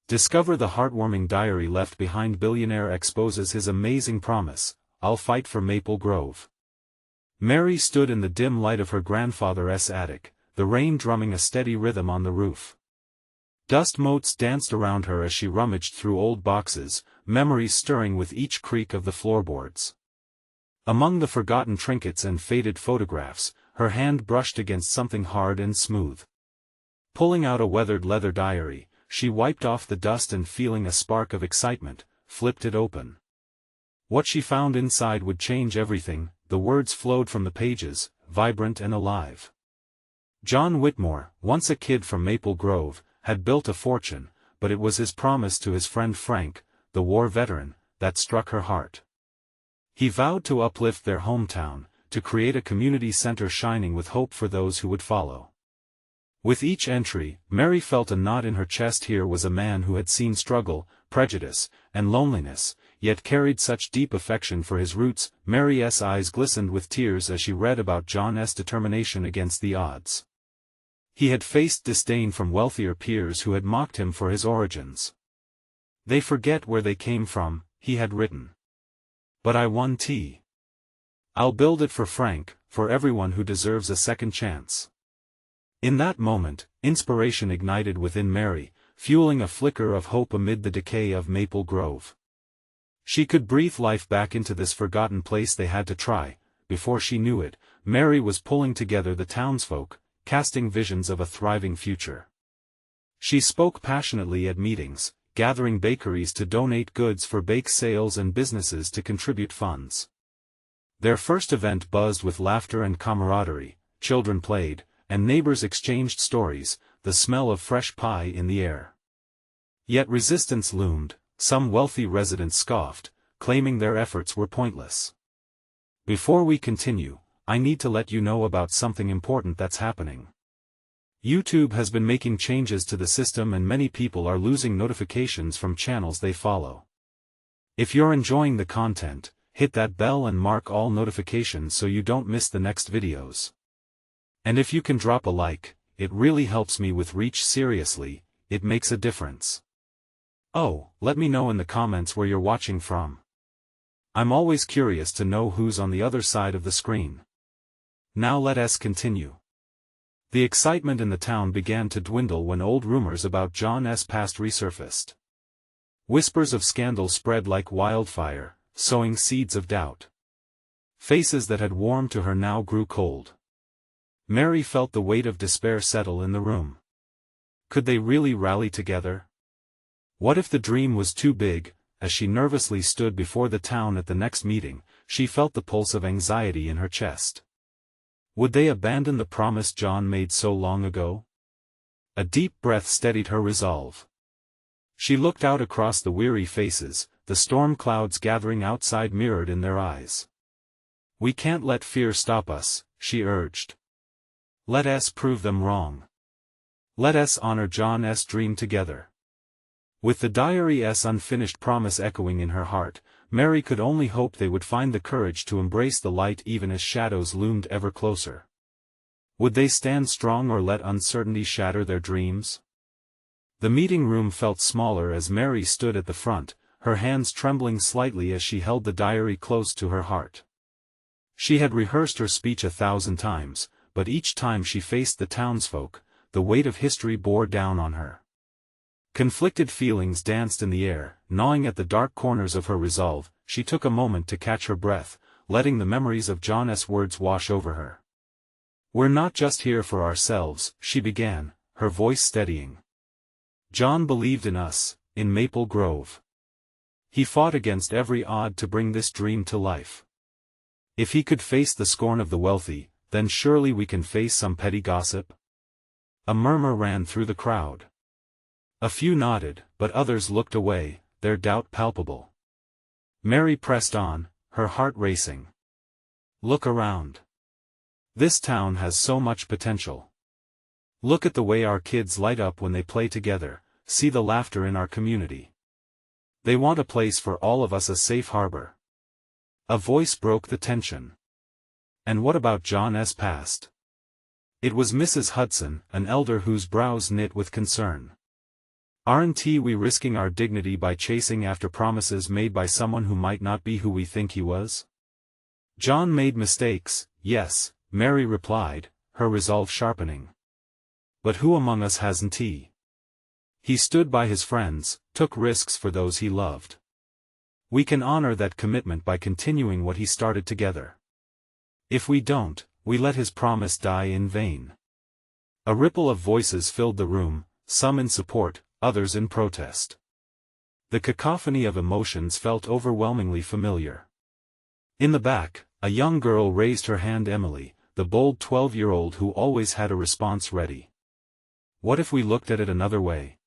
Discover the heartwarming diary left behind. Billionaire exposes his amazing promise, "I'll fight for Maple Grove." Mary stood in the dim light of her grandfather's attic, the rain drumming a steady rhythm on the roof. Dust motes danced around her as she rummaged through old boxes, memories stirring with each creak of the floorboards. Among the forgotten trinkets and faded photographs, her hand brushed against something hard and smooth. Pulling out a weathered leather diary, she wiped off the dust and, feeling a spark of excitement, flipped it open. What she found inside would change everything. The words flowed from the pages, vibrant and alive. John Whitmore, once a kid from Maple Grove, had built a fortune, but it was his promise to his friend Frank, the war veteran, that struck her heart. He vowed to uplift their hometown, to create a community center shining with hope for those who would follow. With each entry, Mary felt a knot in her chest. Here was a man who had seen struggle, prejudice, and loneliness, yet carried such deep affection for his roots. Mary's eyes glistened with tears as she read about John's determination against the odds. He had faced disdain from wealthier peers who had mocked him for his origins. "They forget where they came from," he had written. "But I won. I'll build it for Frank, for everyone who deserves a second chance." In that moment, inspiration ignited within Mary, fueling a flicker of hope amid the decay of Maple Grove. She could breathe life back into this forgotten place. They had to try. Before she knew it, Mary was pulling together the townsfolk, casting visions of a thriving future. She spoke passionately at meetings, gathering bakeries to donate goods for bake sales and businesses to contribute funds. Their first event buzzed with laughter and camaraderie. Children played, and neighbors exchanged stories, the smell of fresh pie in the air. Yet resistance loomed. Some wealthy residents scoffed, claiming their efforts were pointless. Before we continue, I need to let you know about something important that's happening. YouTube has been making changes to the system and many people are losing notifications from channels they follow. If you're enjoying the content, hit that bell and mark all notifications so you don't miss the next videos. And if you can drop a like, it really helps me with reach. Seriously, it makes a difference. Oh, let me know in the comments where you're watching from. I'm always curious to know who's on the other side of the screen. Now let us continue. The excitement in the town began to dwindle when old rumors about John's past resurfaced. Whispers of scandal spread like wildfire, sowing seeds of doubt. Faces that had warmed to her now grew cold. Mary felt the weight of despair settle in the room. Could they really rally together? What if the dream was too big? As she nervously stood before the town at the next meeting, she felt the pulse of anxiety in her chest. Would they abandon the promise John made so long ago? A deep breath steadied her resolve. She looked out across the weary faces, the storm clouds gathering outside mirrored in their eyes. "We can't let fear stop us," she urged. "Let us prove them wrong. Let us honor John's dream together." With the diary's unfinished promise echoing in her heart, Mary could only hope they would find the courage to embrace the light even as shadows loomed ever closer. Would they stand strong or let uncertainty shatter their dreams? The meeting room felt smaller as Mary stood at the front, her hands trembling slightly as she held the diary close to her heart. She had rehearsed her speech 1,000 times, but each time she faced the townsfolk, the weight of history bore down on her. Conflicted feelings danced in the air, gnawing at the dark corners of her resolve. She took a moment to catch her breath, letting the memories of John's words wash over her. "We're not just here for ourselves," she began, her voice steadying. "John believed in us, in Maple Grove. He fought against every odd to bring this dream to life. If he could face the scorn of the wealthy, then surely we can face some petty gossip." A murmur ran through the crowd. A few nodded, but others looked away, their doubt palpable. Mary pressed on, her heart racing. "Look around. This town has so much potential. Look at the way our kids light up when they play together, see the laughter in our community. They want a place for all of us, a safe harbor." A voice broke the tension. "And what about John's past?" It was Mrs. Hudson, an elder whose brows knit with concern. Aren't we risking our dignity by chasing after promises made by someone who might not be who we think he was? John made mistakes, yes, Mary replied, her resolve sharpening. But who among us hasn't he? He stood by his friends, took risks for those he loved. We can honor that commitment by continuing what he started together. If we don't, we let his promise die in vain. A ripple of voices filled the room, some in support, others in protest. The cacophony of emotions felt overwhelmingly familiar. In the back, a young girl raised her hand. Emily, the bold 12-year-old who always had a response ready. What if we looked at it another way?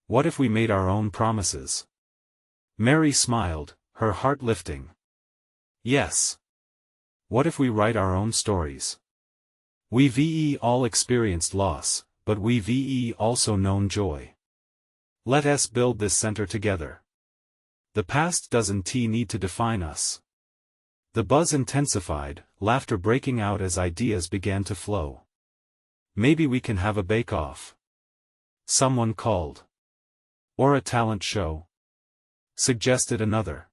What if we made our own promises? Mary smiled, her heart lifting. Yes. What if we write our own stories? We've all experienced loss, but we've also known joy. Let us build this center together. The past doesn't need to define us. The buzz intensified, laughter breaking out as ideas began to flow. Maybe we can have a bake-off. Someone called. Or a talent show. Suggested another.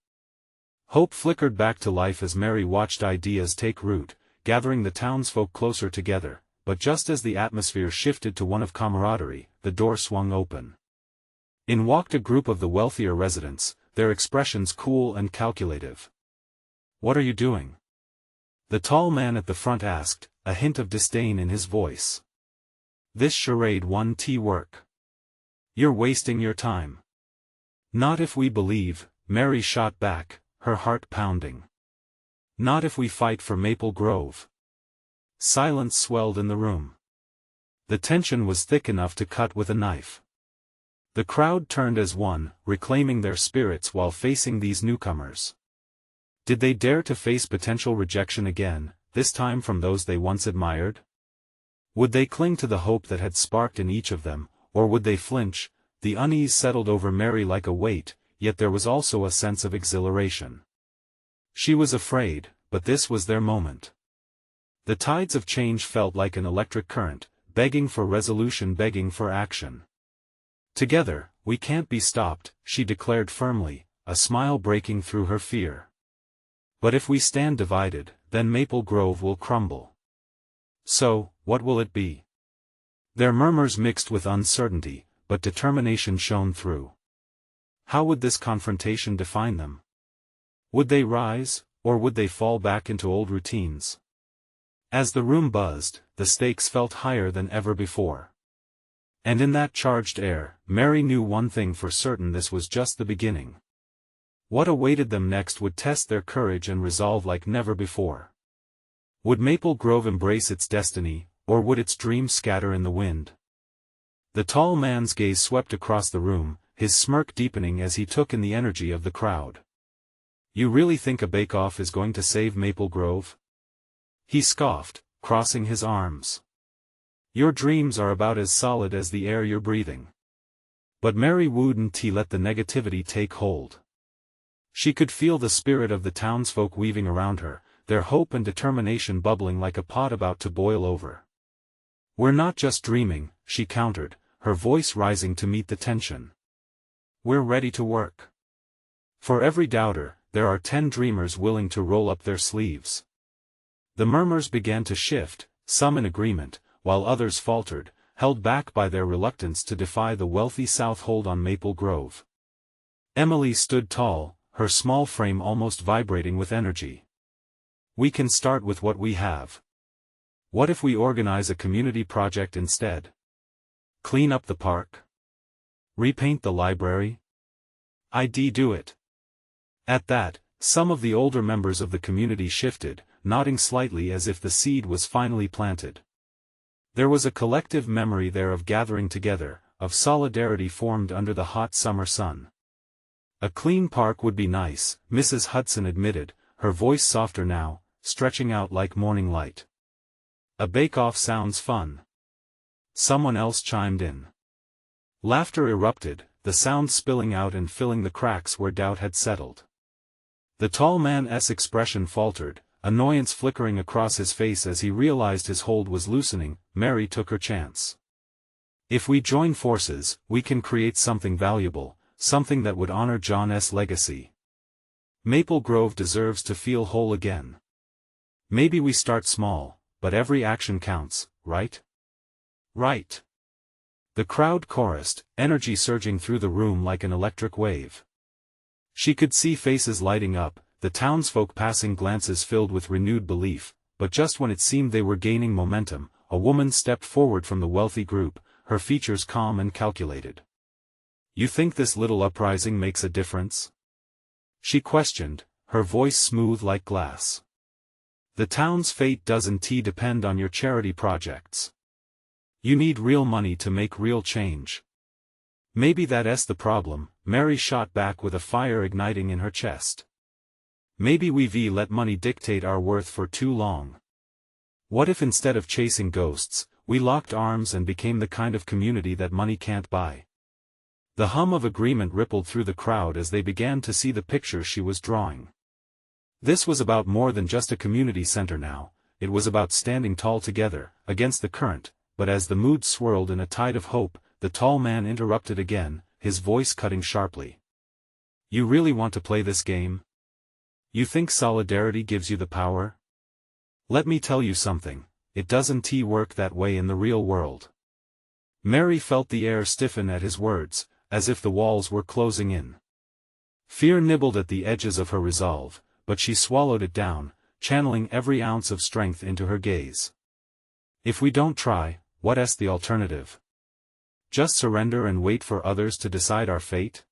Hope flickered back to life as Mary watched ideas take root, gathering the townsfolk closer together, but just as the atmosphere shifted to one of camaraderie, the door swung open. In walked a group of the wealthier residents, their expressions cool and calculative. What are you doing? The tall man at the front asked, a hint of disdain in his voice. This charade won't work. You're wasting your time. Not if we believe, Mary shot back, her heart pounding. Not if we fight for Maple Grove. Silence swelled in the room. The tension was thick enough to cut with a knife. The crowd turned as one, reclaiming their spirits while facing these newcomers. Did they dare to face potential rejection again, this time from those they once admired? Would they cling to the hope that had sparked in each of them, or would they flinch? The unease settled over Mary like a weight, yet there was also a sense of exhilaration. She was afraid, but this was their moment. The tides of change felt like an electric current, begging for resolution, begging for action. Together, we can't be stopped, she declared firmly, a smile breaking through her fear. But if we stand divided, then Maple Grove will crumble. So, what will it be? Their murmurs mixed with uncertainty, but determination shone through. How would this confrontation define them? Would they rise, or would they fall back into old routines? As the room buzzed, the stakes felt higher than ever before. And in that charged air, Mary knew one thing for certain: this was just the beginning. What awaited them next would test their courage and resolve like never before. Would Maple Grove embrace its destiny, or would its dreams scatter in the wind? The tall man's gaze swept across the room, his smirk deepening as he took in the energy of the crowd. You really think a bake-off is going to save Maple Grove? He scoffed, crossing his arms. Your dreams are about as solid as the air you're breathing. But Mary wouldn't let the negativity take hold. She could feel the spirit of the townsfolk weaving around her, their hope and determination bubbling like a pot about to boil over. We're not just dreaming, she countered, her voice rising to meet the tension. We're ready to work. For every doubter, there are 10 dreamers willing to roll up their sleeves. The murmurs began to shift, some in agreement, while others faltered, held back by their reluctance to defy the wealthy South hold on Maple Grove. Emily stood tall, her small frame almost vibrating with energy. We can start with what we have. What if we organize a community project instead? Clean up the park? Repaint the library? I'd do it. At that, some of the older members of the community shifted, nodding slightly as if the seed was finally planted. There was a collective memory there of gathering together, of solidarity formed under the hot summer sun. A clean park would be nice, Mrs. Hudson admitted, her voice softer now, stretching out like morning light. A bake-off sounds fun. Someone else chimed in. Laughter erupted, the sound spilling out and filling the cracks where doubt had settled. The tall man's expression faltered, annoyance flickering across his face as he realized his hold was loosening. Mary took her chance. If we join forces, we can create something valuable, something that would honor John's legacy. Maple Grove deserves to feel whole again. Maybe we start small, but every action counts, right? Right. The crowd chorused, energy surging through the room like an electric wave. She could see faces lighting up, the townsfolk passing glances filled with renewed belief, but just when it seemed they were gaining momentum, a woman stepped forward from the wealthy group, her features calm and calculated. "You think this little uprising makes a difference?" she questioned, her voice smooth like glass. "The town's fate doesn't depend on your charity projects. You need real money to make real change." "Maybe that's the problem," Mary shot back with a fire igniting in her chest. "Maybe we've let money dictate our worth for too long. What if instead of chasing ghosts, we locked arms and became the kind of community that money can't buy?" The hum of agreement rippled through the crowd as they began to see the picture she was drawing. This was about more than just a community center now, it was about standing tall together, against the current, but as the mood swirled in a tide of hope, the tall man interrupted again, his voice cutting sharply. "You really want to play this game? You think solidarity gives you the power? Let me tell you something, it doesn't work that way in the real world." Mary felt the air stiffen at his words, as if the walls were closing in. Fear nibbled at the edges of her resolve, but she swallowed it down, channeling every ounce of strength into her gaze. "If we don't try, what's the alternative? Just surrender and wait for others to decide our fate?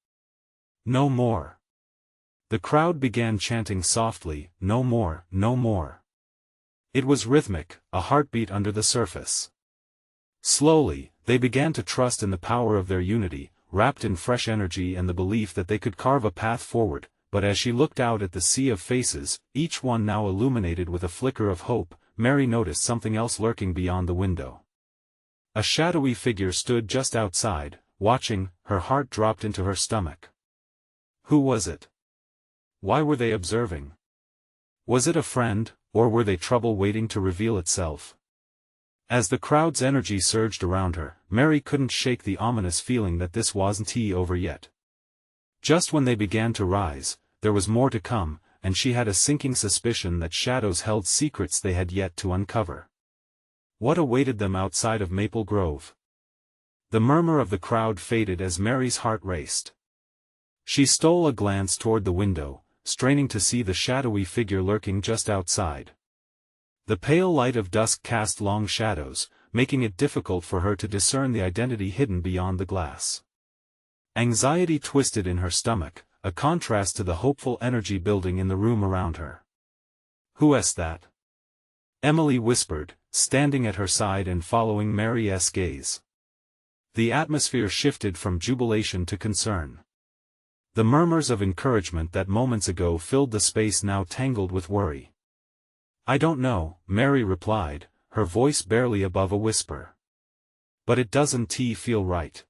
No more." The crowd began chanting softly, "No more, no more." It was rhythmic, a heartbeat under the surface. Slowly, they began to trust in the power of their unity, wrapped in fresh energy and the belief that they could carve a path forward, but as she looked out at the sea of faces, each one now illuminated with a flicker of hope, Mary noticed something else lurking beyond the window. A shadowy figure stood just outside, watching. Her heart dropped into her stomach. Who was it? Why were they observing? Was it a friend, or were they trouble waiting to reveal itself? As the crowd's energy surged around her, Mary couldn't shake the ominous feeling that this wasn't over yet. Just when they began to rise, there was more to come, and she had a sinking suspicion that shadows held secrets they had yet to uncover. What awaited them outside of Maple Grove? The murmur of the crowd faded as Mary's heart raced. She stole a glance toward the window, straining to see the shadowy figure lurking just outside. The pale light of dusk cast long shadows, making it difficult for her to discern the identity hidden beyond the glass. Anxiety twisted in her stomach, a contrast to the hopeful energy building in the room around her. "Who's that?" Emily whispered, standing at her side and following Mary's gaze. The atmosphere shifted from jubilation to concern. The murmurs of encouragement that moments ago filled the space now tangled with worry. "I don't know," Mary replied, her voice barely above a whisper. "But it doesn't feel right."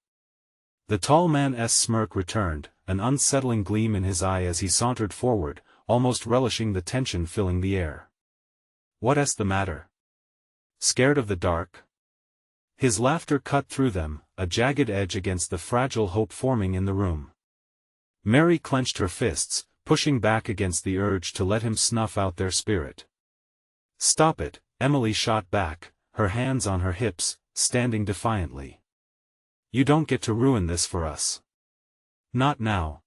The tall man's smirk returned, an unsettling gleam in his eye as he sauntered forward, almost relishing the tension filling the air. "What's the matter? Scared of the dark?" His laughter cut through them, a jagged edge against the fragile hope forming in the room. Mary clenched her fists, pushing back against the urge to let him snuff out their spirit. "Stop it," Emily shot back, her hands on her hips, standing defiantly. "You don't get to ruin this for us. Not now."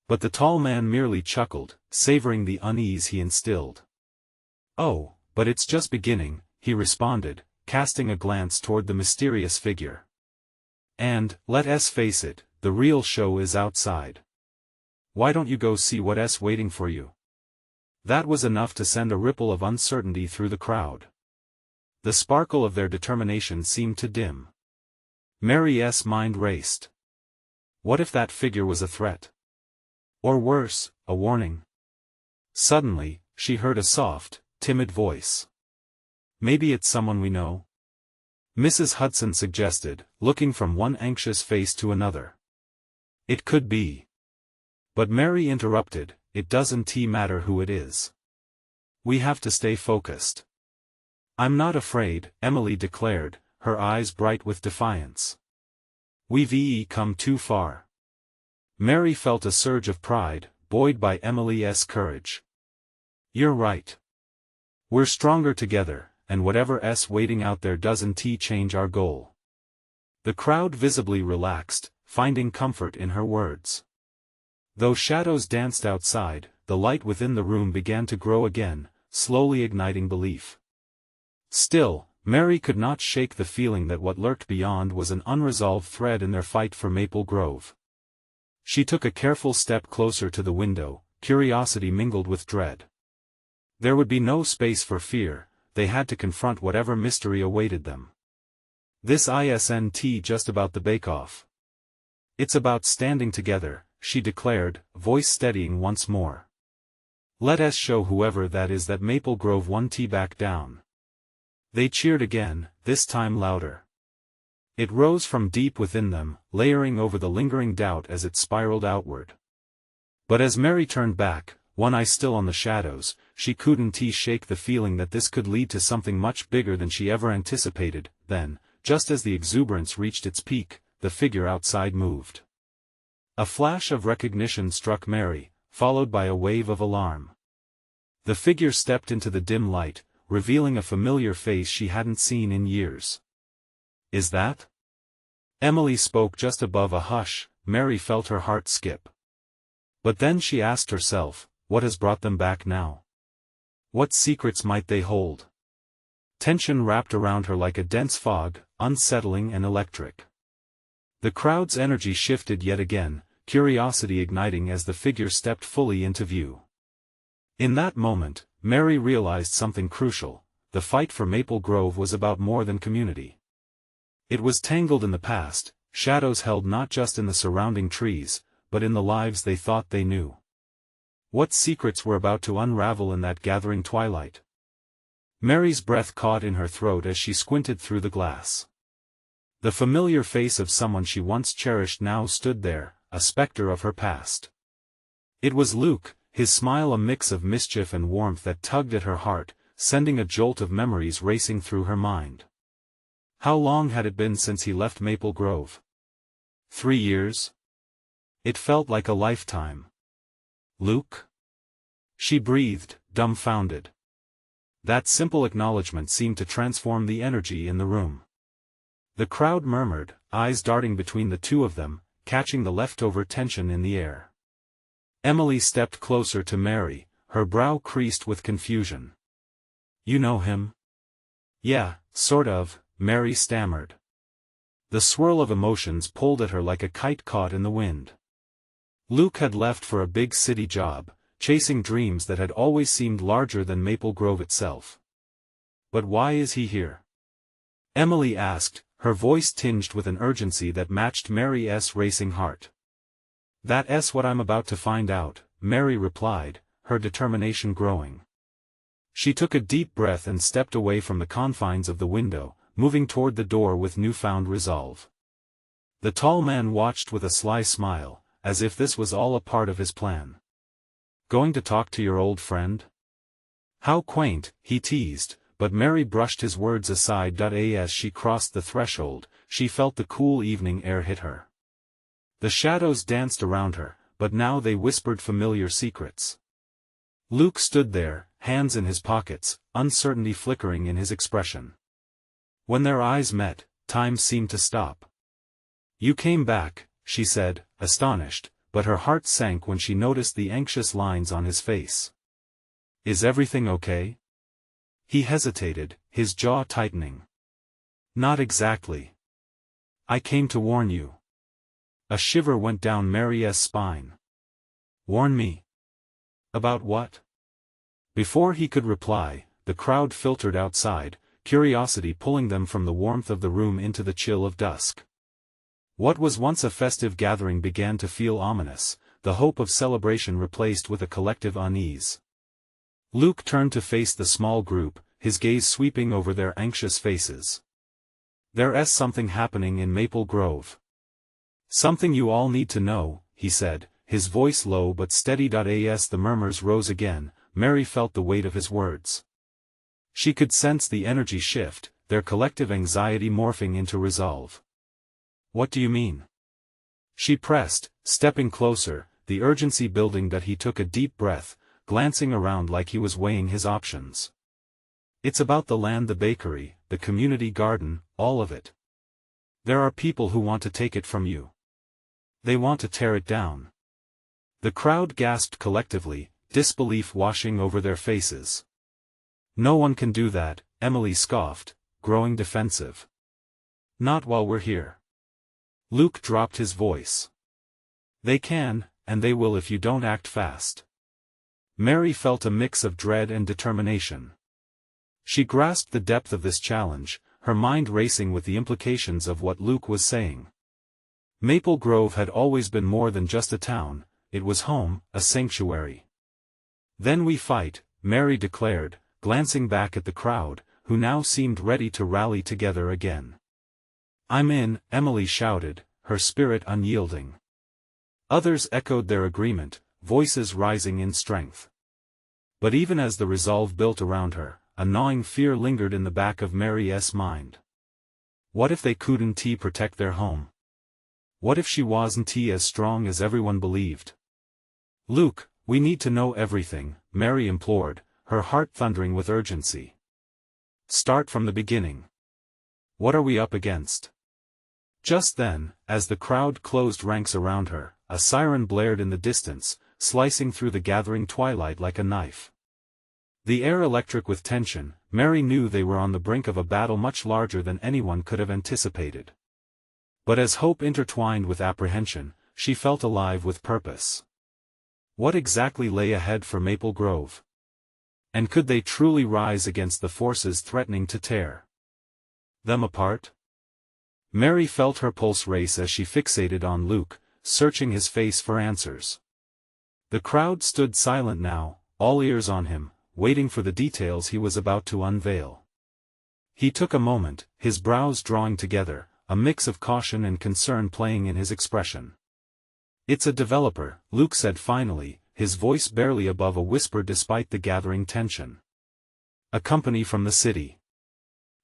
But the tall man merely chuckled, savoring the unease he instilled. "Oh, but it's just beginning," he responded, casting a glance toward the mysterious figure. "And, let's face it, the real show is outside. Why don't you go see what's waiting for you?" That was enough to send a ripple of uncertainty through the crowd. The sparkle of their determination seemed to dim. Mary's mind raced. What if that figure was a threat? Or worse, a warning? Suddenly, she heard a soft, timid voice. "Maybe it's someone we know?" Mrs. Hudson suggested, looking from one anxious face to another. "It could be." But Mary interrupted, "It doesn't matter who it is. We have to stay focused." "I'm not afraid," Emily declared, her eyes bright with defiance. We've come too far. Mary felt a surge of pride, buoyed by Emily's courage. You're right. We're stronger together, and whatever's waiting out there doesn't change our goal. The crowd visibly relaxed, finding comfort in her words. Though shadows danced outside, the light within the room began to grow again, slowly igniting belief. Still, Mary could not shake the feeling that what lurked beyond was an unresolved thread in their fight for Maple Grove. She took a careful step closer to the window, curiosity mingled with dread. There would be no space for fear, they had to confront whatever mystery awaited them. This isn't just about the bake-off. It's about standing together, she declared, voice steadying once more. Let us show whoever that is that Maple Grove won't back down. They cheered again, this time louder. It rose from deep within them, layering over the lingering doubt as it spiraled outward. But as Mary turned back, one eye still on the shadows, she couldn't shake the feeling that this could lead to something much bigger than she ever anticipated. Then, just as the exuberance reached its peak, the figure outside moved. A flash of recognition struck Mary, followed by a wave of alarm. The figure stepped into the dim light, revealing a familiar face she hadn't seen in years. Is that? Emily spoke just above a hush. Mary felt her heart skip. But then she asked herself, what has brought them back now? What secrets might they hold? Tension wrapped around her like a dense fog, unsettling and electric. The crowd's energy shifted yet again, curiosity igniting as the figure stepped fully into view. In that moment, Mary realized something crucial: the fight for Maple Grove was about more than community. It was tangled in the past, shadows held not just in the surrounding trees, but in the lives they thought they knew. What secrets were about to unravel in that gathering twilight? Mary's breath caught in her throat as she squinted through the glass. The familiar face of someone she once cherished now stood there, a specter of her past. It was Luke, his smile a mix of mischief and warmth that tugged at her heart, sending a jolt of memories racing through her mind. How long had it been since he left Maple Grove? 3 years? It felt like a lifetime. Luke? She breathed, dumbfounded. That simple acknowledgement seemed to transform the energy in the room. The crowd murmured, eyes darting between the two of them, catching the leftover tension in the air. Emily stepped closer to Mary, her brow creased with confusion. You know him? Yeah, sort of, Mary stammered. The swirl of emotions pulled at her like a kite caught in the wind. Luke had left for a big city job, chasing dreams that had always seemed larger than Maple Grove itself. But why is he here? Emily asked, her voice tinged with an urgency that matched Mary's racing heart. That's what I'm about to find out, Mary replied, her determination growing. She took a deep breath and stepped away from the confines of the window, moving toward the door with newfound resolve. The tall man watched with a sly smile, as if this was all a part of his plan. Going to talk to your old friend? How quaint, he teased, but Mary brushed his words aside. As she crossed the threshold, she felt the cool evening air hit her. The shadows danced around her, but now they whispered familiar secrets. Luke stood there, hands in his pockets, uncertainty flickering in his expression. When their eyes met, time seemed to stop. You came back, she said, astonished, but her heart sank when she noticed the anxious lines on his face. Is everything okay? He hesitated, his jaw tightening. Not exactly. I came to warn you. A shiver went down Mary's spine. Warn me? About what? Before he could reply, the crowd filtered outside, curiosity pulling them from the warmth of the room into the chill of dusk. What was once a festive gathering began to feel ominous, the hope of celebration replaced with a collective unease. Luke turned to face the small group, his gaze sweeping over their anxious faces. There's something happening in Maple Grove. Something you all need to know, he said, his voice low but steady. As the murmurs rose again, Mary felt the weight of his words. She could sense the energy shift, their collective anxiety morphing into resolve. "What do you mean?" she pressed, stepping closer, the urgency building that he took a deep breath, glancing around like he was weighing his options. "It's about the land, the bakery, the community garden, all of it. There are people who want to take it from you. They want to tear it down." The crowd gasped collectively, disbelief washing over their faces. "No one can do that," Emily scoffed, growing defensive. "Not while we're here." Luke dropped his voice. "They can, and they will if you don't act fast." Mary felt a mix of dread and determination. She grasped the depth of this challenge, her mind racing with the implications of what Luke was saying. Maple Grove had always been more than just a town, it was home, a sanctuary. "Then we fight," Mary declared, glancing back at the crowd, who now seemed ready to rally together again. "I'm in," Emily shouted, her spirit unyielding. Others echoed their agreement, voices rising in strength. But even as the resolve built around her, a gnawing fear lingered in the back of Mary's mind. What if they couldn't protect their home? What if she wasn't as strong as everyone believed? "Luke, we need to know everything," Mary implored, her heart thundering with urgency. "Start from the beginning. What are we up against?" Just then, as the crowd closed ranks around her, a siren blared in the distance, slicing through the gathering twilight like a knife. The air electric with tension, Mary knew they were on the brink of a battle much larger than anyone could have anticipated. But as hope intertwined with apprehension, she felt alive with purpose. What exactly lay ahead for Maple Grove? And could they truly rise against the forces threatening to tear them apart? Mary felt her pulse race as she fixated on Luke, searching his face for answers. The crowd stood silent now, all ears on him, waiting for the details he was about to unveil. He took a moment, his brows drawing together, a mix of caution and concern playing in his expression. "It's a developer," Luke said finally, his voice barely above a whisper despite the gathering tension. "A company from the city.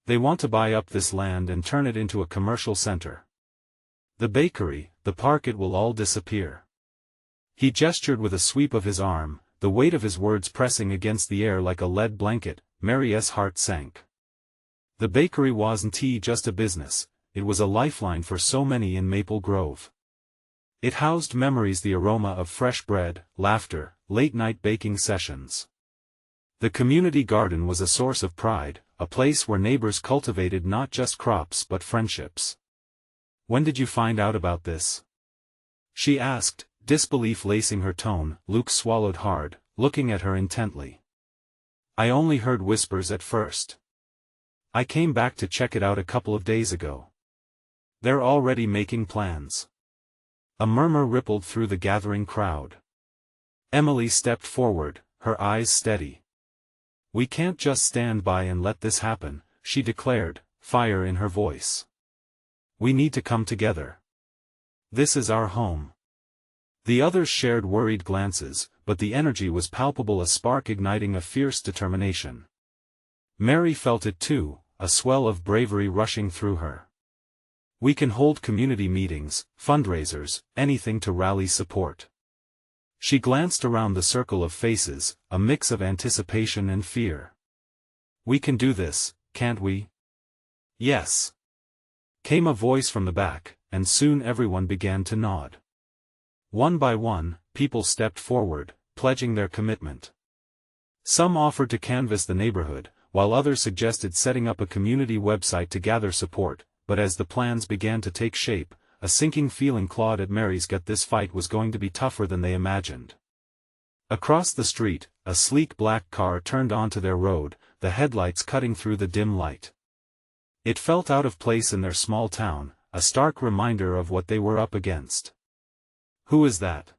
They want to buy up this land and turn it into a commercial center. The bakery, the park, it will all disappear." He gestured with a sweep of his arm, the weight of his words pressing against the air like a lead blanket. Mary's heart sank. The bakery wasn't just a business, it was a lifeline for so many in Maple Grove. It housed memories, the aroma of fresh bread, laughter, late-night baking sessions. The community garden was a source of pride, a place where neighbors cultivated not just crops but friendships. "When did you find out about this?" she asked, disbelief lacing her tone. Luke swallowed hard, looking at her intently. "I only heard whispers at first. I came back to check it out a couple of days ago. They're already making plans." A murmur rippled through the gathering crowd. Emily stepped forward, her eyes steady. "We can't just stand by and let this happen," she declared, fire in her voice. "We need to come together. This is our home." The others shared worried glances, but the energy was palpable, a spark igniting a fierce determination. Mary felt it too, a swell of bravery rushing through her. "We can hold community meetings, fundraisers, anything to rally support." She glanced around the circle of faces, a mix of anticipation and fear. "We can do this, can't we?" "Yes," came a voice from the back, and soon everyone began to nod. One by one, people stepped forward, pledging their commitment. Some offered to canvass the neighborhood, while others suggested setting up a community website to gather support, but as the plans began to take shape, a sinking feeling clawed at Mary's gut. This fight was going to be tougher than they imagined. Across the street, a sleek black car turned onto their road, the headlights cutting through the dim light. It felt out of place in their small town, a stark reminder of what they were up against. "Who is that?"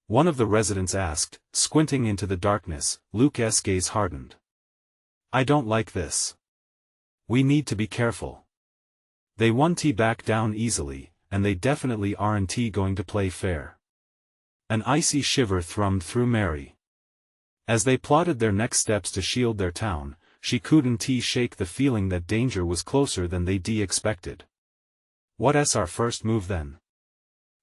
one of the residents asked, squinting into the darkness. Luke's gaze hardened. "I don't like this. We need to be careful. They won't back down easily, and they definitely aren't going to play fair." An icy shiver thrummed through Mary. As they plotted their next steps to shield their town, she couldn't shake the feeling that danger was closer than they'd expected. "What's our first move then?"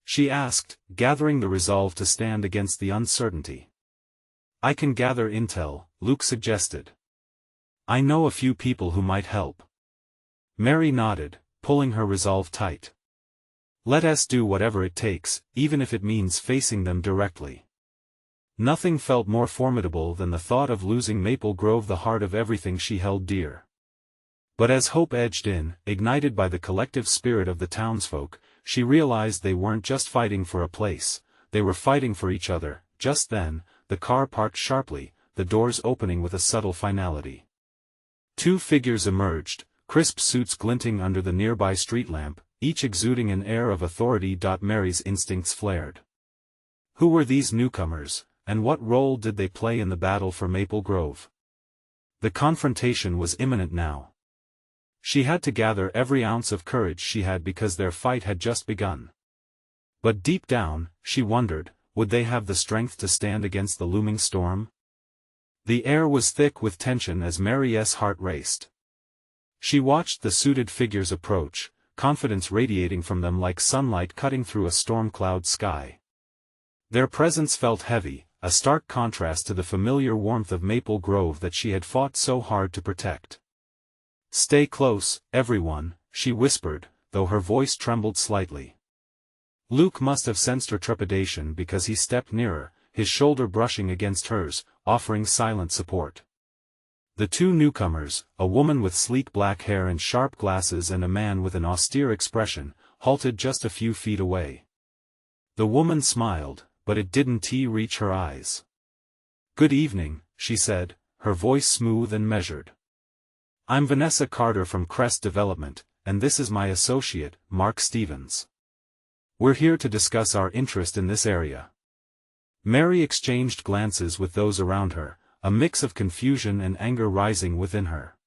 she asked, gathering the resolve to stand against the uncertainty. "I can gather intel," Luke suggested. "I know a few people who might help." Mary nodded, pulling her resolve tight. "Let us do whatever it takes, even if it means facing them directly." Nothing felt more formidable than the thought of losing Maple Grove, the heart of everything she held dear. But as hope edged in, ignited by the collective spirit of the townsfolk, she realized they weren't just fighting for a place, they were fighting for each other. Just then, the car parked sharply, the doors opening with a subtle finality. Two figures emerged, crisp suits glinting under the nearby street lamp, each exuding an air of authority. Mary's instincts flared. Who were these newcomers, and what role did they play in the battle for Maple Grove? The confrontation was imminent now. She had to gather every ounce of courage she had because their fight had just begun. But deep down, she wondered, would they have the strength to stand against the looming storm? The air was thick with tension as Mary's heart raced. She watched the suited figures approach, confidence radiating from them like sunlight cutting through a storm cloud sky. Their presence felt heavy, a stark contrast to the familiar warmth of Maple Grove that she had fought so hard to protect. "Stay close, everyone," she whispered, though her voice trembled slightly. Luke must have sensed her trepidation because he stepped nearer, his shoulder brushing against hers, offering silent support. The two newcomers, a woman with sleek black hair and sharp glasses and a man with an austere expression, halted just a few feet away. The woman smiled, but it didn't reach her eyes. "Good evening," she said, her voice smooth and measured. "I'm Vanessa Carter from Crest Development, and this is my associate, Mark Stevens. We're here to discuss our interest in this area." Mary exchanged glances with those around her, a mix of confusion and anger rising within her.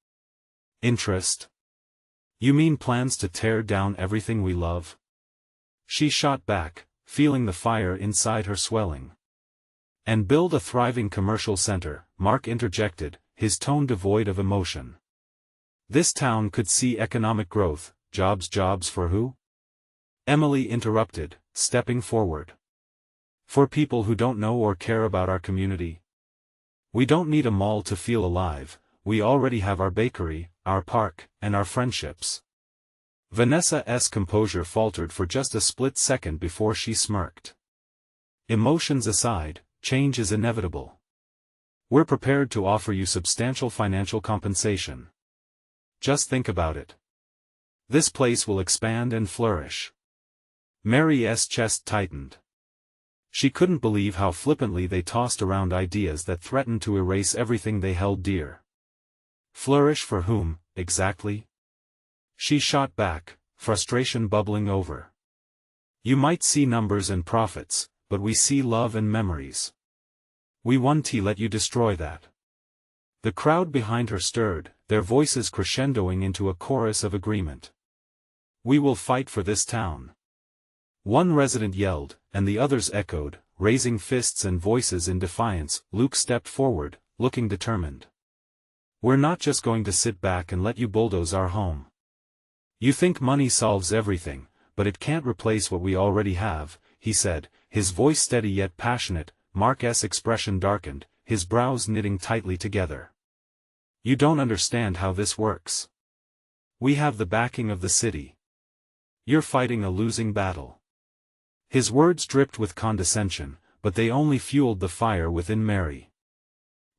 "Interest? You mean plans to tear down everything we love?" She shot back, feeling the fire inside her swelling. "And build a thriving commercial center," Mark interjected, his tone devoid of emotion. "This town could see economic growth. Jobs for who?" Emily interrupted, stepping forward. "For people who don't know or care about our community. We don't need a mall to feel alive, we already have our bakery, our park, and our friendships." Vanessa's composure faltered for just a split second before she smirked. "Emotions aside, change is inevitable. We're prepared to offer you substantial financial compensation. Just think about it. This place will expand and flourish." Mary's chest tightened. She couldn't believe how flippantly they tossed around ideas that threatened to erase everything they held dear. Flourish for whom, exactly? She shot back, frustration bubbling over. "You might see numbers and profits, but we see love and memories. We won't let you destroy that." The crowd behind her stirred, their voices crescendoing into a chorus of agreement. "We will fight for this town." One resident yelled, and the others echoed, raising fists and voices in defiance. Luke stepped forward, looking determined. "We're not just going to sit back and let you bulldoze our home. You think money solves everything, but it can't replace what we already have," he said, his voice steady yet passionate. Mark's expression darkened, his brows knitting tightly together. "You don't understand how this works. We have the backing of the city. You're fighting a losing battle." His words dripped with condescension, but they only fueled the fire within Mary.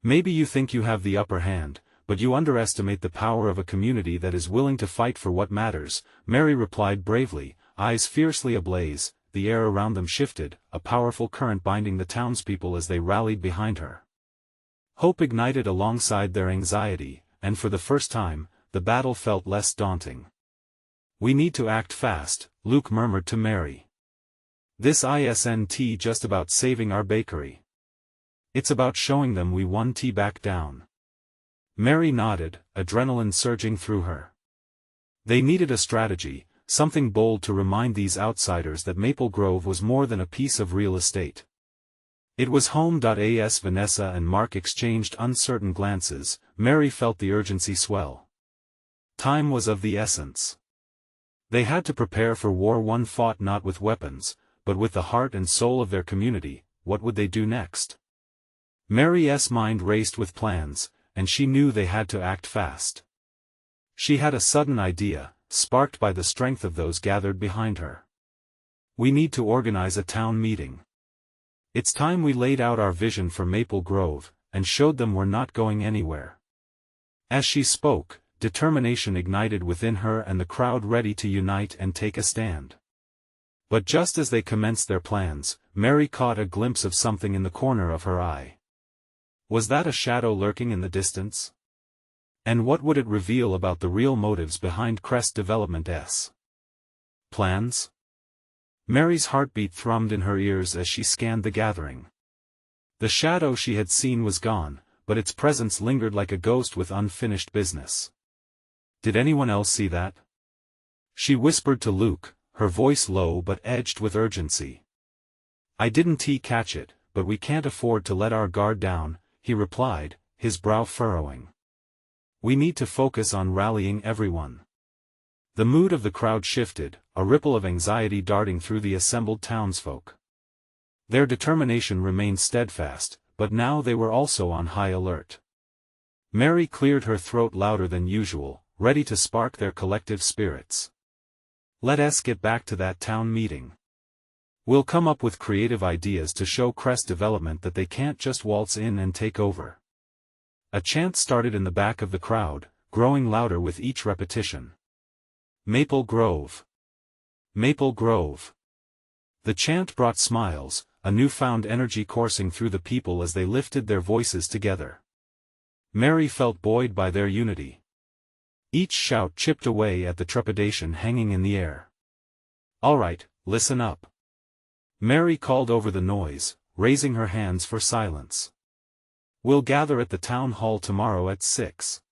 "Maybe you think you have the upper hand, but you underestimate the power of a community that is willing to fight for what matters," Mary replied bravely, eyes fiercely ablaze. The air around them shifted, a powerful current binding the townspeople as they rallied behind her. Hope ignited alongside their anxiety, and for the first time, the battle felt less daunting. "We need to act fast," Luke murmured to Mary. "This isn't just about saving our bakery. It's about showing them we won't back down." Mary nodded, adrenaline surging through her. They needed a strategy, something bold to remind these outsiders that Maple Grove was more than a piece of real estate. It was home. As Vanessa and Mark exchanged uncertain glances, Mary felt the urgency swell. Time was of the essence. They had to prepare for war. One fought not with weapons, but with the heart and soul of their community. What would they do next? Mary's mind raced with plans, and she knew they had to act fast. She had a sudden idea, sparked by the strength of those gathered behind her. We need to organize a town meeting. It's time we laid out our vision for Maple Grove, and showed them we're not going anywhere. As she spoke, determination ignited within her and the crowd ready to unite and take a stand. But just as they commenced their plans, Mary caught a glimpse of something in the corner of her eye. Was that a shadow lurking in the distance? And what would it reveal about the real motives behind Crest Development's plans? Mary's heartbeat thrummed in her ears as she scanned the gathering. The shadow she had seen was gone, but its presence lingered like a ghost with unfinished business. Did anyone else see that? She whispered to Luke, her voice low but edged with urgency. I didn't catch it, but we can't afford to let our guard down, he replied, his brow furrowing. We need to focus on rallying everyone. The mood of the crowd shifted, a ripple of anxiety darting through the assembled townsfolk. Their determination remained steadfast, but now they were also on high alert. Mary cleared her throat louder than usual, ready to spark their collective spirits. Let us get back to that town meeting. We'll come up with creative ideas to show Crest Development that they can't just waltz in and take over. A chant started in the back of the crowd, growing louder with each repetition. Maple Grove. Maple Grove. The chant brought smiles, a newfound energy coursing through the people as they lifted their voices together. Mary felt buoyed by their unity. Each shout chipped away at the trepidation hanging in the air. All right, listen up. Mary called over the noise, raising her hands for silence. We'll gather at the town hall tomorrow at 6.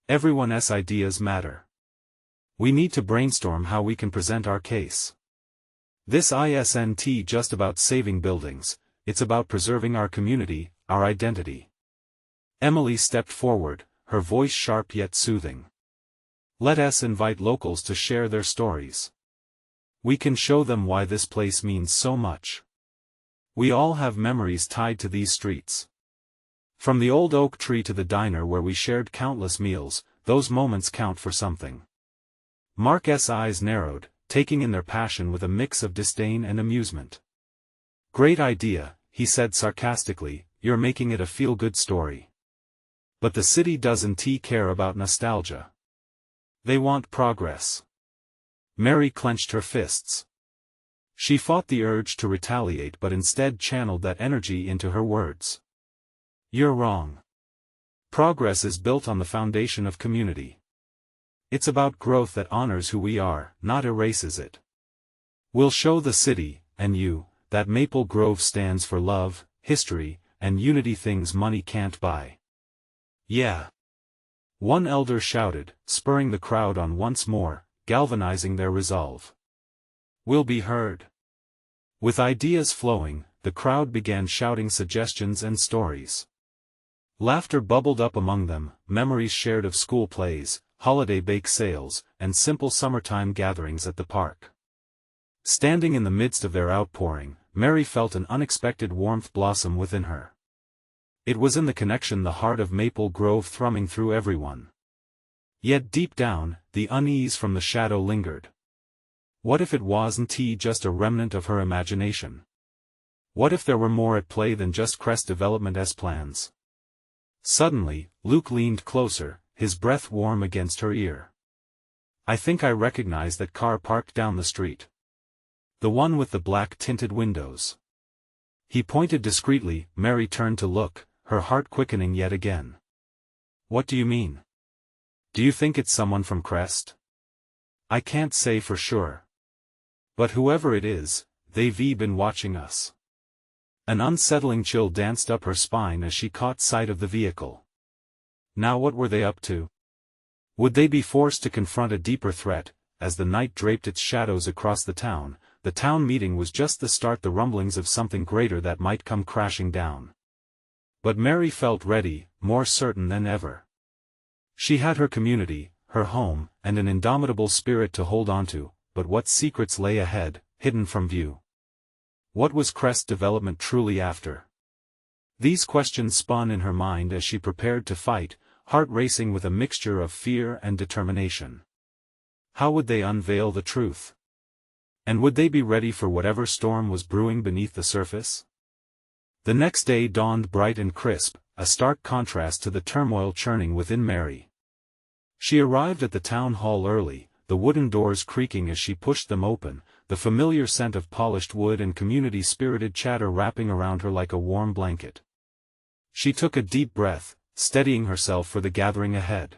Everyone's ideas matter. We need to brainstorm how we can present our case. This isn't just about saving buildings, it's about preserving our community, our identity. Emily stepped forward, her voice sharp yet soothing. Let us invite locals to share their stories. We can show them why this place means so much. We all have memories tied to these streets. From the old oak tree to the diner where we shared countless meals, those moments count for something. Mark's eyes narrowed, taking in their passion with a mix of disdain and amusement. Great idea, he said sarcastically, you're making it a feel-good story. But the city doesn't care about nostalgia. They want progress. Mary clenched her fists. She fought the urge to retaliate but instead channeled that energy into her words. You're wrong. Progress is built on the foundation of community. It's about growth that honors who we are, not erases it. We'll show the city, and you, that Maple Grove stands for love, history, and unity, things money can't buy. Yeah. One elder shouted, spurring the crowd on once more, galvanizing their resolve. We'll be heard. With ideas flowing, the crowd began shouting suggestions and stories. Laughter bubbled up among them, memories shared of school plays, holiday bake sales, and simple summertime gatherings at the park. Standing in the midst of their outpouring, Mary felt an unexpected warmth blossom within her. It was in the connection, the heart of Maple Grove thrumming through everyone. Yet deep down, the unease from the shadow lingered. What if it wasn't just a remnant of her imagination? What if there were more at play than just Crest Development's plans? Suddenly, Luke leaned closer, his breath warm against her ear. I think I recognize that car parked down the street. The one with the black-tinted windows. He pointed discreetly. Mary turned to look, her heart quickening yet again. What do you mean? Do you think it's someone from Crest? I can't say for sure. But whoever it is, they've been watching us. An unsettling chill danced up her spine as she caught sight of the vehicle. Now what were they up to? Would they be forced to confront a deeper threat? As the night draped its shadows across the town, the town meeting was just the start, the rumblings of something greater that might come crashing down. But Mary felt ready, more certain than ever. She had her community, her home, and an indomitable spirit to hold onto, but what secrets lay ahead, hidden from view? What was Crest Development truly after? These questions spun in her mind as she prepared to fight, heart racing with a mixture of fear and determination. How would they unveil the truth? And would they be ready for whatever storm was brewing beneath the surface? The next day dawned bright and crisp, a stark contrast to the turmoil churning within Mary. She arrived at the town hall early, the wooden doors creaking as she pushed them open, the familiar scent of polished wood and community-spirited chatter wrapping around her like a warm blanket. She took a deep breath, steadying herself for the gathering ahead.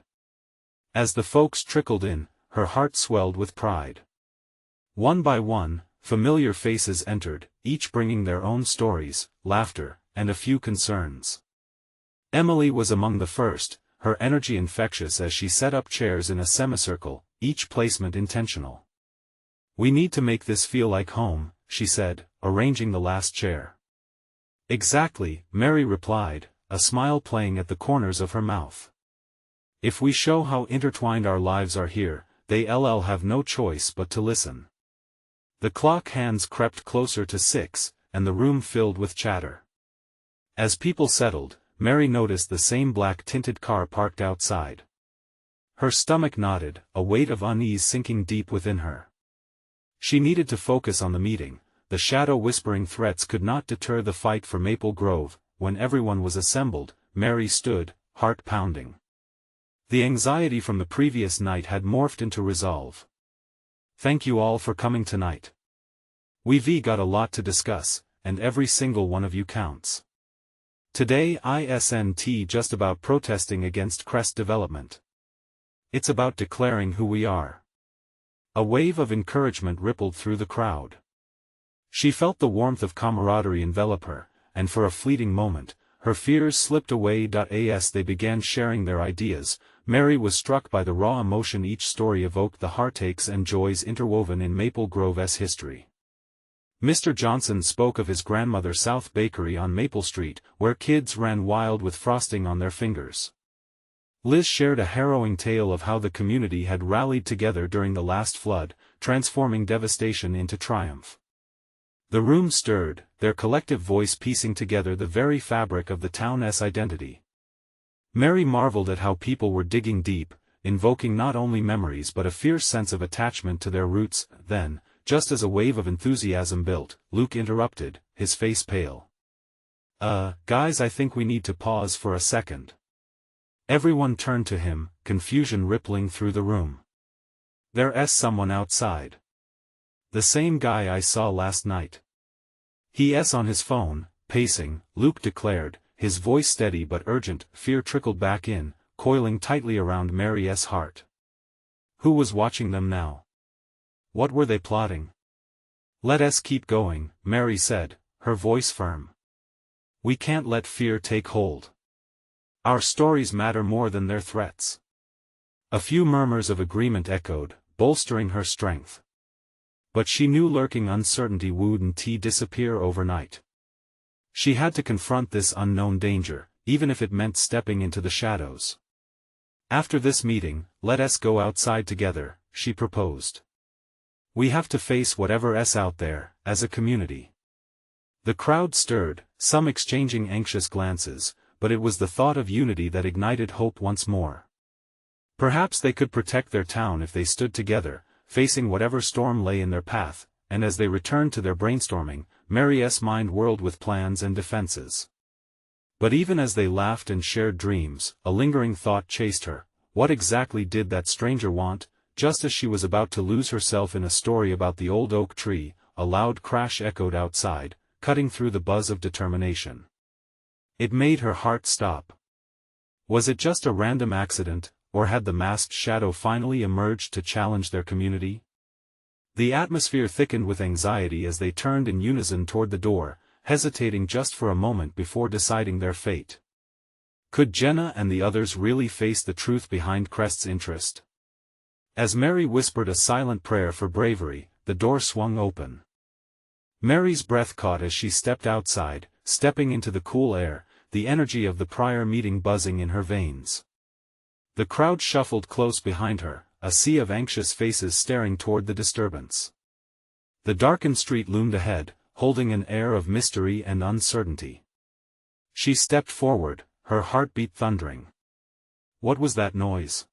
As the folks trickled in, her heart swelled with pride. One by one, familiar faces entered, each bringing their own stories, laughter, and a few concerns. Emily was among the first, her energy infectious as she set up chairs in a semicircle, each placement intentional. "We need to make this feel like home," she said, arranging the last chair. "Exactly," Mary replied, a smile playing at the corners of her mouth. "If we show how intertwined our lives are here, they'll have no choice but to listen." The clock hands crept closer to 6, and the room filled with chatter. As people settled, Mary noticed the same black-tinted car parked outside. Her stomach knotted, a weight of unease sinking deep within her. She needed to focus on the meeting. The shadow-whispering threats could not deter the fight for Maple Grove. When everyone was assembled, Mary stood, heart pounding. The anxiety from the previous night had morphed into resolve. "Thank you all for coming tonight. We've got a lot to discuss, and every single one of you counts. Today isn't just about protesting against Crest Development. It's about declaring who we are." A wave of encouragement rippled through the crowd. She felt the warmth of camaraderie envelop her, and for a fleeting moment, her fears slipped away. As they began sharing their ideas, Mary was struck by the raw emotion each story evoked, the heartaches and joys interwoven in Maple Grove's history. Mr. Johnson spoke of his grandmother's South Bakery on Maple Street, where kids ran wild with frosting on their fingers. Liz shared a harrowing tale of how the community had rallied together during the last flood, transforming devastation into triumph. The room stirred, their collective voice piecing together the very fabric of the town's identity. Mary marveled at how people were digging deep, invoking not only memories but a fierce sense of attachment to their roots. Then, just as a wave of enthusiasm built, Luke interrupted, his face pale. Guys, I think we need to pause for a second." Everyone turned to him, confusion rippling through the room. "There's someone outside. The same guy I saw last night. He's on his phone, pacing," Luke declared, his voice steady but urgent. Fear trickled back in, coiling tightly around Mary's heart. Who was watching them now? What were they plotting? "Let us keep going," Mary said, her voice firm. "We can't let fear take hold. Our stories matter more than their threats." A few murmurs of agreement echoed, bolstering her strength. But she knew lurking uncertainty wouldn't disappear overnight. She had to confront this unknown danger, even if it meant stepping into the shadows. "After this meeting, let us go outside together," she proposed. "We have to face whatever's out there, as a community." The crowd stirred, some exchanging anxious glances, but it was the thought of unity that ignited hope once more. Perhaps they could protect their town if they stood together, facing whatever storm lay in their path. And as they returned to their brainstorming, Mary's mind whirled with plans and defenses. But even as they laughed and shared dreams, a lingering thought chased her. What exactly did that stranger want? Just as she was about to lose herself in a story about the old oak tree, a loud crash echoed outside, cutting through the buzz of determination. It made her heart stop. Was it just a random accident, or had the masked shadow finally emerged to challenge their community? The atmosphere thickened with anxiety as they turned in unison toward the door, hesitating just for a moment before deciding their fate. Could Jenna and the others really face the truth behind Crest's interest? As Mary whispered a silent prayer for bravery, the door swung open. Mary's breath caught as she stepped outside, stepping into the cool air, the energy of the prior meeting buzzing in her veins. The crowd shuffled close behind her, a sea of anxious faces staring toward the disturbance. The darkened street loomed ahead, holding an air of mystery and uncertainty. She stepped forward, her heartbeat thundering. What was that noise?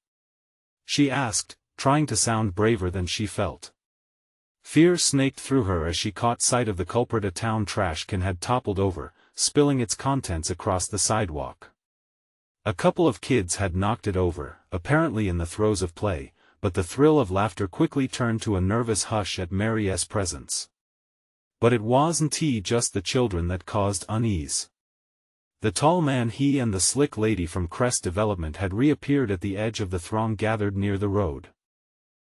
She asked, trying to sound braver than she felt. Fear snaked through her as she caught sight of the culprit. A town trash can had toppled over, spilling its contents across the sidewalk. A couple of kids had knocked it over, apparently in the throes of play, but the thrill of laughter quickly turned to a nervous hush at Mary's presence. But it wasn't just the children that caused unease. The tall man, he and the slick lady from Crest Development had reappeared at the edge of the throng gathered near the road.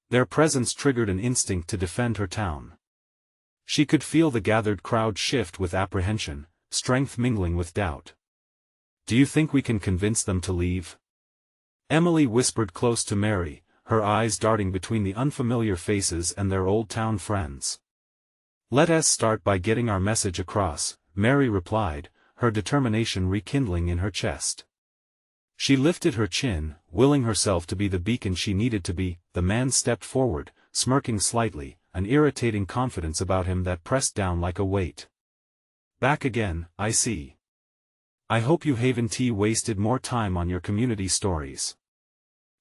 Their presence triggered an instinct to defend her town. She could feel the gathered crowd shift with apprehension, strength mingling with doubt. Do you think we can convince them to leave? Emily whispered close to Mary, her eyes darting between the unfamiliar faces and their old town friends. Let us start by getting our message across, Mary replied, her determination rekindling in her chest. She lifted her chin, willing herself to be the beacon she needed to be. The man stepped forward, smirking slightly, an irritating confidence about him that pressed down like a weight. Back again, I see. I hope you haven't wasted more time on your community stories.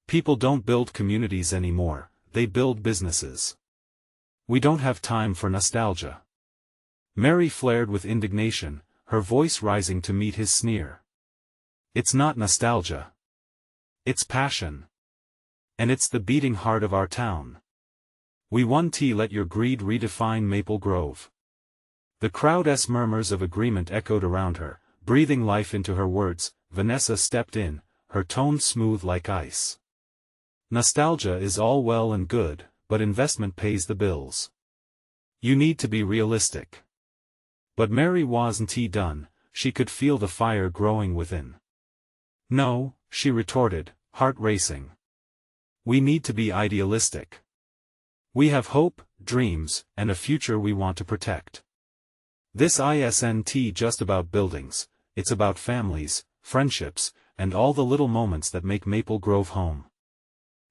People don't build communities anymore, they build businesses. We don't have time for nostalgia. Mary flared with indignation, her voice rising to meet his sneer. It's not nostalgia. It's passion. And it's the beating heart of our town. We won't let your greed redefine Maple Grove. The crowd's murmurs of agreement echoed around her, breathing life into her words. Vanessa stepped in, her tone smooth like ice. Nostalgia is all well and good, but investment pays the bills. You need to be realistic. But Mary wasn't done, she could feel the fire growing within. No, she retorted, heart racing. We need to be idealistic. We have hope, dreams, and a future we want to protect. This isn't just about buildings, it's about families, friendships, and all the little moments that make Maple Grove home.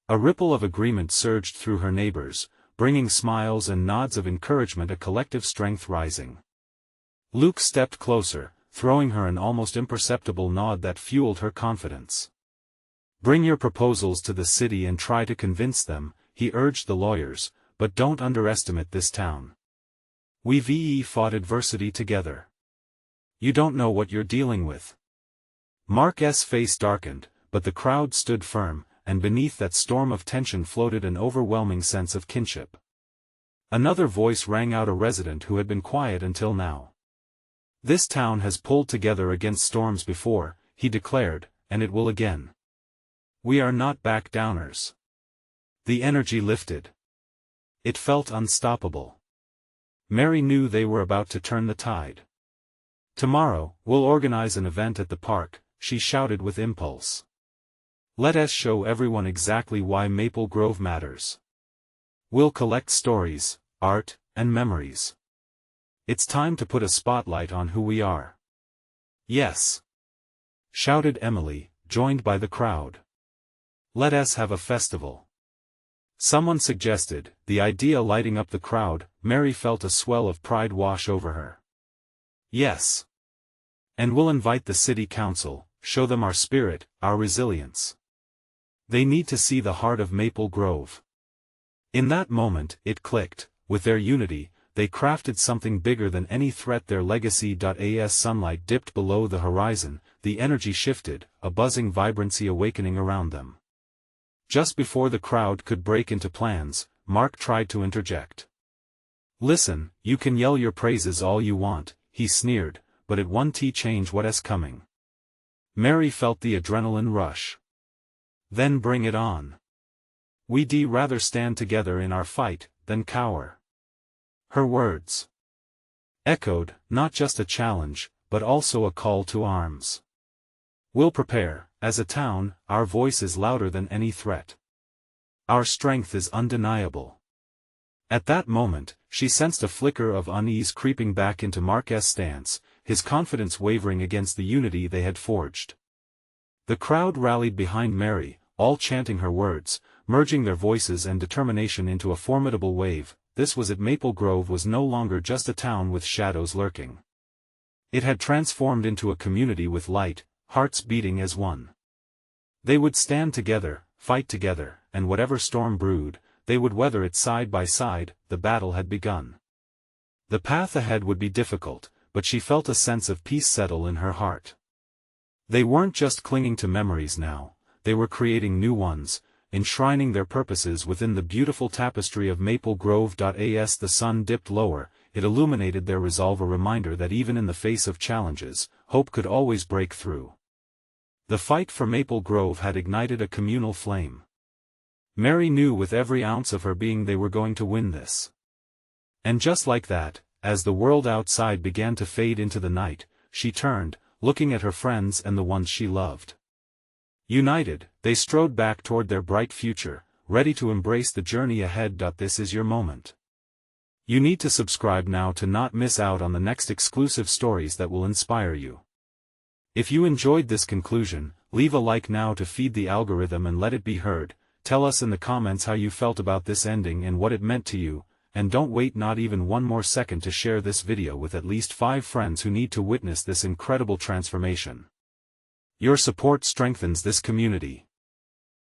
A ripple of agreement surged through her neighbors, bringing smiles and nods of encouragement, a collective strength rising. Luke stepped closer, throwing her an almost imperceptible nod that fueled her confidence. Bring your proposals to the city and try to convince them, he urged the lawyers, but don't underestimate this town. We've fought adversity together. You don't know what you're dealing with. Mark's face darkened, but the crowd stood firm, and beneath that storm of tension floated an overwhelming sense of kinship. Another voice rang out, a resident who had been quiet until now. This town has pulled together against storms before, he declared, and it will again. We are not back-downers. The energy lifted. It felt unstoppable. Mary knew they were about to turn the tide. Tomorrow, we'll organize an event at the park, she shouted with impulse. Let us show everyone exactly why Maple Grove matters. We'll collect stories, art, and memories. It's time to put a spotlight on who we are. Yes, shouted Emily, joined by the crowd. Let us have a festival. Someone suggested, the idea lighting up the crowd. Mary felt a swell of pride wash over her. Yes. And we'll invite the city council, show them our spirit, our resilience. They need to see the heart of Maple Grove. In that moment, it clicked. With their unity, they crafted something bigger than any threat. Their legacy. As sunlight dipped below the horizon, the energy shifted, a buzzing vibrancy awakening around them. Just before the crowd could break into plans, Mark tried to interject. Listen, you can yell your praises all you want, he sneered, but it won't change what's coming. Mary felt the adrenaline rush. Then bring it on. We'd rather stand together in our fight, than cower. Her words echoed, not just a challenge, but also a call to arms. We'll prepare, as a town, our voice is louder than any threat. Our strength is undeniable. At that moment, she sensed a flicker of unease creeping back into Marquez's stance, his confidence wavering against the unity they had forged. The crowd rallied behind Mary, all chanting her words, merging their voices and determination into a formidable wave. This was it. Maple Grove was no longer just a town with shadows lurking. It had transformed into a community with light, hearts beating as one. They would stand together, fight together, and whatever storm brewed, they would weather it side by side. The battle had begun. The path ahead would be difficult, but she felt a sense of peace settle in her heart. They weren't just clinging to memories now, they were creating new ones, enshrining their purposes within the beautiful tapestry of Maple Grove. As the sun dipped lower, it illuminated their resolve, a reminder that even in the face of challenges, hope could always break through. The fight for Maple Grove had ignited a communal flame. Mary knew with every ounce of her being they were going to win this. And just like that, as the world outside began to fade into the night, she turned, looking at her friends and the ones she loved. United, they strode back toward their bright future, ready to embrace the journey ahead. This is your moment. You need to subscribe now to not miss out on the next exclusive stories that will inspire you. If you enjoyed this conclusion, leave a like now to feed the algorithm and let it be heard. Tell us in the comments how you felt about this ending and what it meant to you. And don't wait not even one more second to share this video with at least 5 friends who need to witness this incredible transformation. Your support strengthens this community.